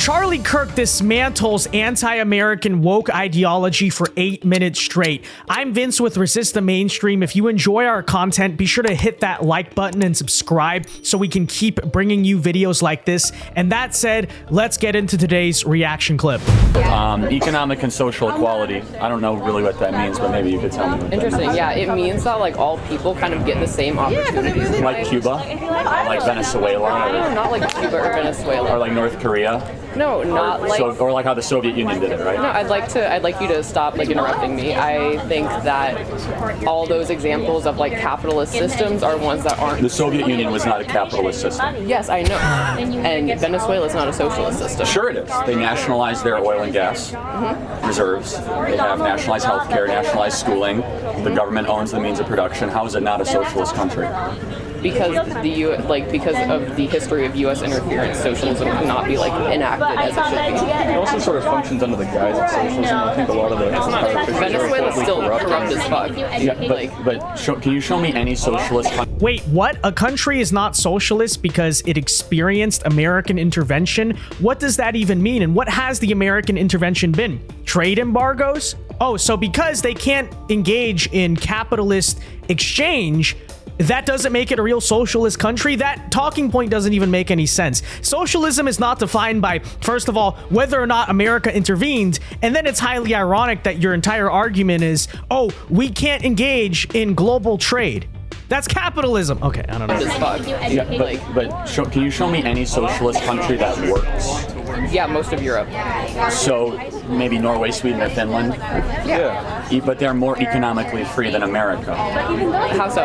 Charlie Kirk dismantles anti-American woke ideology for 8 minutes straight. I'm Vince with Resist the Mainstream. If you enjoy our content, be sure to hit that like button and subscribe so we can keep bringing you videos like this. And that said, let's get into today's reaction clip. Economic and social equality. I don't know really what that means, but maybe you could tell me. Interesting. Yeah, it means that like all people kind of get the same opportunities. Like Cuba, like Venezuela, No, not like Cuba or Venezuela. or like North Korea, No, not like. or like how the Soviet Union did it, right? No, I'd like you to stop like interrupting me. I think that all those examples of like capitalist systems are ones that aren't. The Soviet Union was not a capitalist system. Yes, I know. And Venezuela is not a socialist system. Sure it is. They nationalized their oil and gas reserves. They have nationalized healthcare, nationalized schooling. The government owns the means of production. How is it not a socialist country? Because because of the history of U.S. interference, socialism cannot be like enacted as it should be. It also sort of functions under the guise of socialism. I think a lot of the Venezuela's still corrupt as fuck. Yeah, can you show me any socialist country? Wait, what? A country is not socialist because it experienced American intervention? What does that even mean? And what has the American intervention been? Trade embargoes? Oh, so because they can't engage in capitalist exchange, that doesn't make it a real socialist country? That talking point doesn't even make any sense. Socialism is not defined by, first of all, whether or not America intervened, and then it's highly ironic that your entire argument is, oh, we can't engage in global trade. That's capitalism. Okay, I don't know. Yeah, can you show me any socialist country that works? Yeah, most of Europe. So maybe Norway, Sweden, or Finland? Yeah. But they're more economically free than America. How so?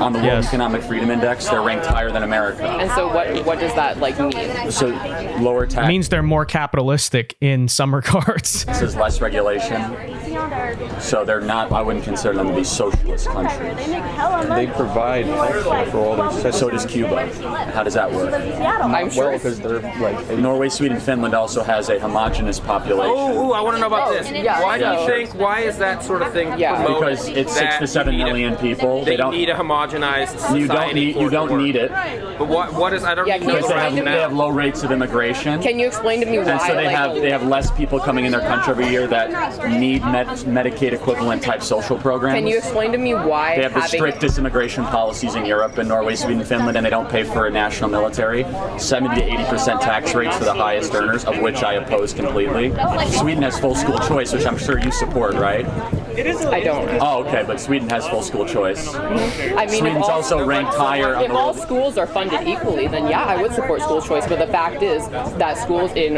On the World Economic Freedom Index, they're ranked higher than America. And so what does that like mean? So lower tax. It means they're more capitalistic in some regards. This is less regulation. So they're not, I wouldn't consider them to be socialist countries. they provide healthcare for all their citizens. So does Cuba. How does that work? I'm sure. Well, because they're like Norway, Sweden, Finland also has a homogenous population. Oh, I want to know about this. yeah, Why do so- you think? Why is that sort of thing Yeah. promoted? Because it's 6 that to 7 you need million people. They don't need a homogenized society. you don't need it. But what is? I don't Yeah, even know can the you They have rationale. low rates of immigration. Can you explain to me why? And so like, they have less people coming in their country every year that need Medicaid equivalent type social programs. Can you explain to me why They have the having strictest immigration policies in Europe, in Norway, Sweden, Finland, and they don't pay for a national military. 70 to 80% tax rates for the highest earners, of which I oppose completely. Sweden has full school choice, which I'm sure you support, right? I don't. Oh, okay, but Sweden has full school choice. I mean, Sweden's also ranked higher on if the all world. schools are funded equally, then yeah, I would support school choice. But the fact is that schools in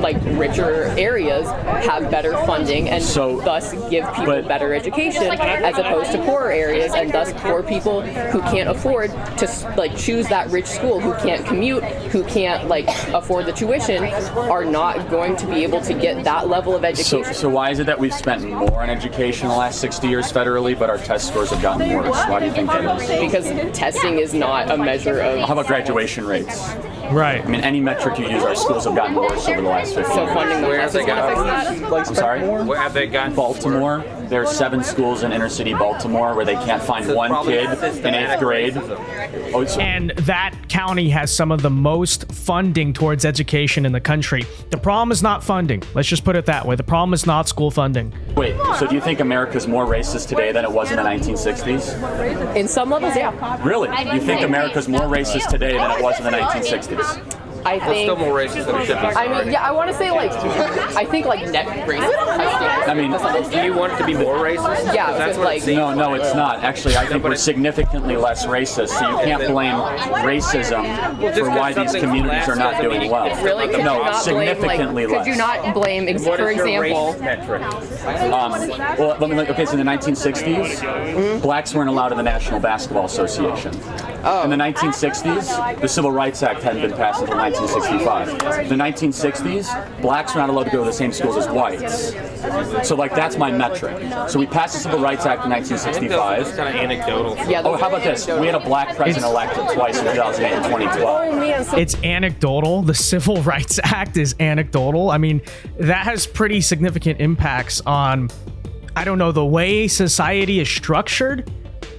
like richer areas have better funding and thus give people better education, as opposed to poorer areas, and thus poor people who can't afford to like choose that rich school, who can't commute, who can't like afford the tuition, are not going to be able to get that level of education. So why is it that we've spent more on education in the last 60 years federally, but our test scores have gotten worse? Why do you think that is? Because testing is not a measure of. How about graduation rates? Right. I mean, any metric you use, our schools have gotten worse over the last 50 So years. funding the Where test have is they going to got? fix that? I'm sorry? Where have they gotten? Baltimore. There are 7 schools in inner city Baltimore where they can't find one kid in 8th grade. Oh, And that county has some of the most funding towards education in the country. The problem is not funding. Let's just put it that way. The problem is not school funding. wait, so do you think America's more racist today than it was in the 1960s? In some levels, yeah. Really? You think America's more racist today than it was in the 1960s? I think. Still more racist than it should be. I mean, yeah, I want to say like, I think like net racism has I mean, Do you want it to be more racist? Yeah, 'Cause that's because, what like- it seems No, it's not. Actually, I think we're significantly less racist, so you can't blame racism for why these communities are not doing well. Really? Could you No, not significantly blame, like, less. Could you not blame, What for is your example, race metric? Well, let me look. Okay, so in the 1960s, blacks weren't allowed in the National Basketball Association. In the 1960s, the Civil Rights Act hadn't been passed until 1965. In the 1960s, blacks were not allowed to go to the same schools as whites. So, like, that's my metric. So we passed the Civil Rights Act in I think those are 1965. kind of anecdotal. yeah, Oh, how about this? We had a black president elected twice in 2008 and 2012. Oh man, so It's anecdotal. The Civil Rights Act is anecdotal. I mean, that has pretty significant impacts on, I don't know, the way society is structured.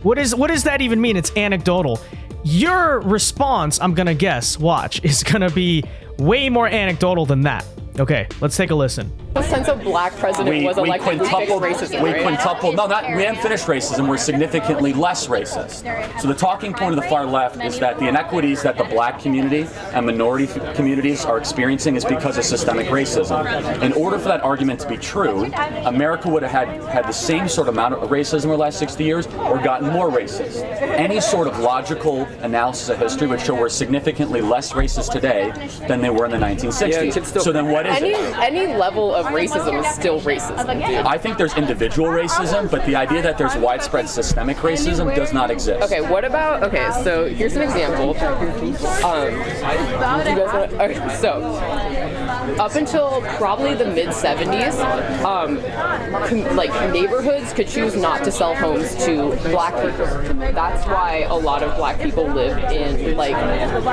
What does that even mean? It's anecdotal. Your response, I'm gonna guess, watch, is gonna be, way more anecdotal than that. Okay, let's take a listen. Since a black president was elected, we fixed racism, we right? quintupled. No, we haven't finished racism. We're significantly less racist. So the talking point of the far left is that the inequities that the black community and minority communities are experiencing is because of systemic racism. In order for that argument to be true, America would have had the same sort of amount of racism in the last 60 years or gotten more racist. Any sort of logical analysis of history would show we're significantly less racist today than they were in the 1960s. So then what is it? Any level of racism is still racism, dude. I think there's individual racism, but the idea that there's widespread systemic racism does not exist. Okay, what about, so here's an example. Do you guys want to, okay, so up until probably the mid-70s, like neighborhoods could choose not to sell homes to black people. That's why a lot of black people live in like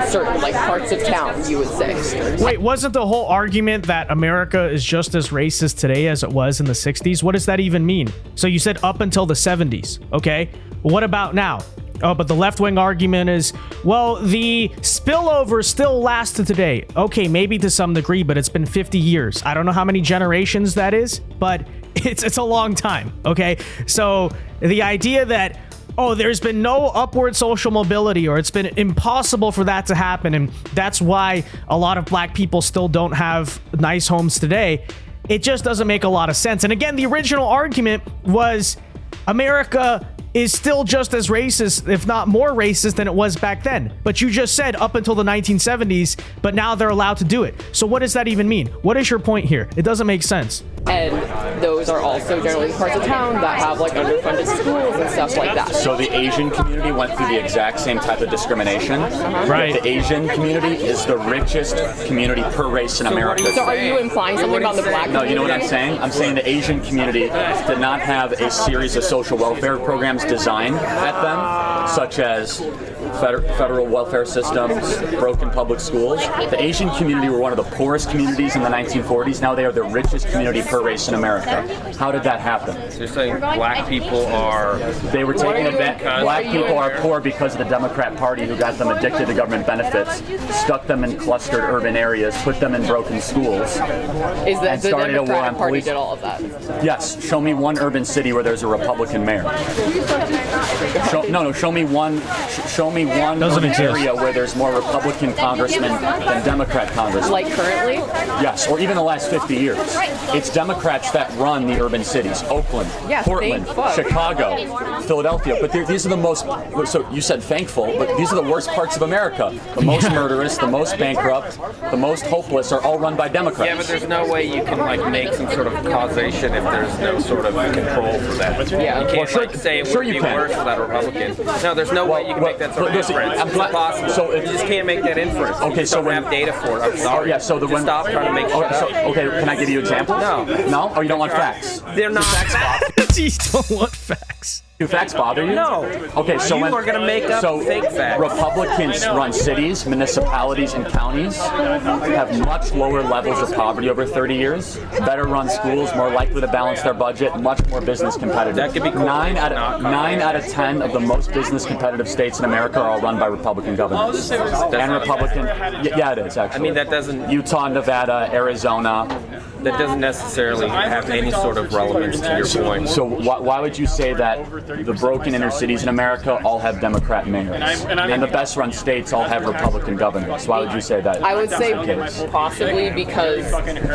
certain like parts of town, you would say. Wait, wasn't the whole argument that America is just as racist today as it was in the 60s? What does that even mean? So you said up until the 70s, okay? What about now? Oh, but the left-wing argument is, well, the spillover still lasts to today. Okay, maybe to some degree, but it's been 50 years. I don't know how many generations that is, but it's a long time, okay? So the idea that, oh, there's been no upward social mobility, or it's been impossible for that to happen, and that's why a lot of black people still don't have nice homes today, it just doesn't make a lot of sense. And again, the original argument was America is still just as racist, if not more racist than it was back then. But you just said up until the 1970s, but now they're allowed to do it. So what does that even mean? What is your point here? It doesn't make sense. And those are also generally parts of town that have like underfunded schools and stuff like that. So the Asian community went through the exact same type of discrimination. Right. The Asian community is the richest community per race in America. So are you implying something about the black community? No, you know what I'm saying? I'm saying the Asian community did not have a series of social welfare programs designed at them, such as federal welfare systems, broken public schools. The Asian community were one of the poorest communities in the 1940s. Now they are the richest community per race in America. How did that happen? So you're saying black people are... They were taking advantage. Black people are poor because of the Democrat Party, who got them addicted to government benefits, stuck them in clustered urban areas, put them in broken schools, Is that the started a war on Democratic Party police. did all of that? Yes. Show me one urban city where there's a Republican mayor. Show me one. Show me one Doesn't exist. area where there's more Republican congressmen than Democrat congressmen. Like currently? Yes, or even the last 50 years. It's Democrats that run the urban cities. Oakland, Yeah, Portland, thank fuck. Chicago, Philadelphia. But these are the most, so you said thankful, but these are the worst parts of America. The most murderous, the most bankrupt, the most hopeless are all run by Democrats. Yeah, but there's no way you can like make some sort of causation if there's no sort of control for that. Yeah. You can't Well, like say it sure would you be can. worse for that Republican. No, there's no way you can make that sort of listen, inference. I'm It's glad- impossible. so You just can't make that inference. Okay, You so don't when- have data for it. I'm sorry. Yeah, so the Just stop trying to make shit up. Okay, can I give you examples? No. No? Oh, you don't want facts? They're not. You don't want facts. Do facts bother you? No. Okay, so You are gonna make up fake facts. Republicans run cities, municipalities, and counties, have much lower levels of poverty over 30 years, better run schools, more likely to balance their budget, much more business competitive. That could be cool. 9 out Not of 10 of the most business competitive states in America are all run by Republican governors. And Republican, yeah, it is actually. I mean, that doesn't. Utah, Nevada, Arizona. That doesn't necessarily have any sort of relevance to your point. So why would you say that the broken inner cities in America all have Democrat mayors, and the best run states all have Republican governors? Why would you say that? I would say that's the case? possibly because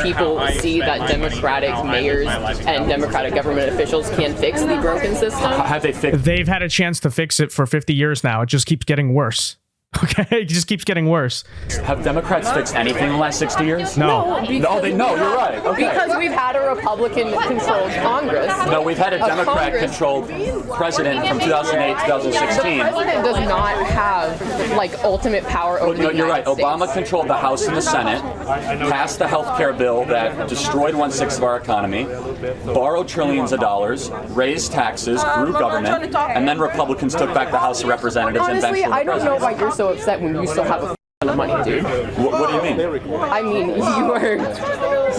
people see that Democratic mayors and Democratic government officials can fix the broken system. Have they fixed? They've had a chance to fix it for 50 years now. It just keeps getting worse. Okay, it just keeps getting worse. Have Democrats fixed anything in the last 60 years? No. No, you're right. Okay. Because we've had a Republican-controlled Congress. No, we've had a Congress- Democrat-controlled president from 2008 to The 2016. president does not have like ultimate power over No, the you're right. United Obama States. controlled the House and the Senate, passed the health care bill that destroyed 1/6 of our economy, borrowed trillions of dollars, raised taxes, grew government, and then Republicans took back the House of Representatives and Honestly, eventually I the don't know presidency. why you're so upset when you still have a ton of money, dude. What do you mean? I mean,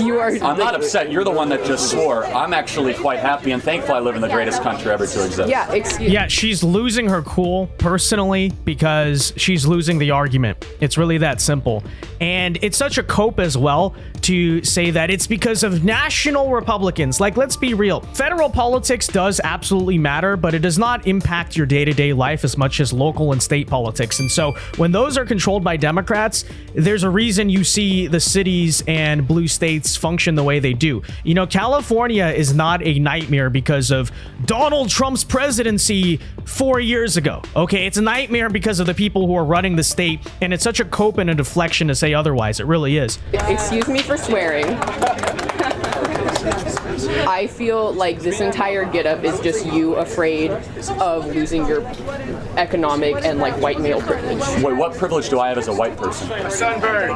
You are. I'm not upset. You're the one that just swore. I'm actually quite happy and thankful I live in the greatest country ever to exist. Yeah, excuse. Yeah, she's losing her cool personally because she's losing the argument. It's really that simple. And it's such a cope as well to say that it's because of national Republicans. Like, let's be real. Federal politics does absolutely matter, but it does not impact your day-to-day life as much as local and state politics. And so when those are controlled by Democrats, there's a reason you see the cities and blue states function the way they do. You know, California is not a nightmare because of Donald Trump's presidency 4 years ago. Okay, it's a nightmare because of the people who are running the state, and it's such a cope and a deflection to say otherwise. It really is. Excuse me for swearing. I feel like this entire getup is just you afraid of losing your economic and like white male privilege. Wait, what privilege do I have as a white person? Sunburn.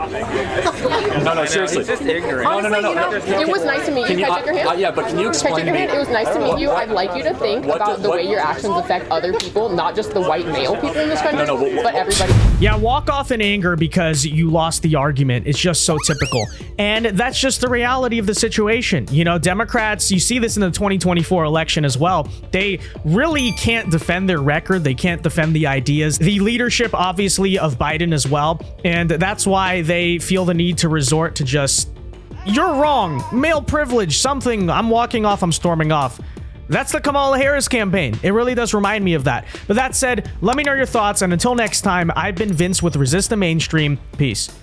No, seriously. He's just ignorant. Honestly, No. It was nice to meet you. Can I take your hand? Yeah, but can you explain Can I take your hand? It was nice to meet you. I'd like you to think about the way your actions affect other people, not just the white male people in this country, but everybody. Yeah, walk off in anger because you lost the argument. It's just so typical. And that's just the reality of the situation. You know, Democrats, you see this in the 2024 election as well. They really can't defend their record. They can't defend the ideas. The leadership, obviously, of Biden as well. And that's why they feel the need to resort to just, you're wrong, male privilege, something, I'm walking off, I'm storming off. That's the Kamala Harris campaign. It really does remind me of that. But that said, let me know your thoughts. And until next time, I've been Vince with Resist the Mainstream. Peace.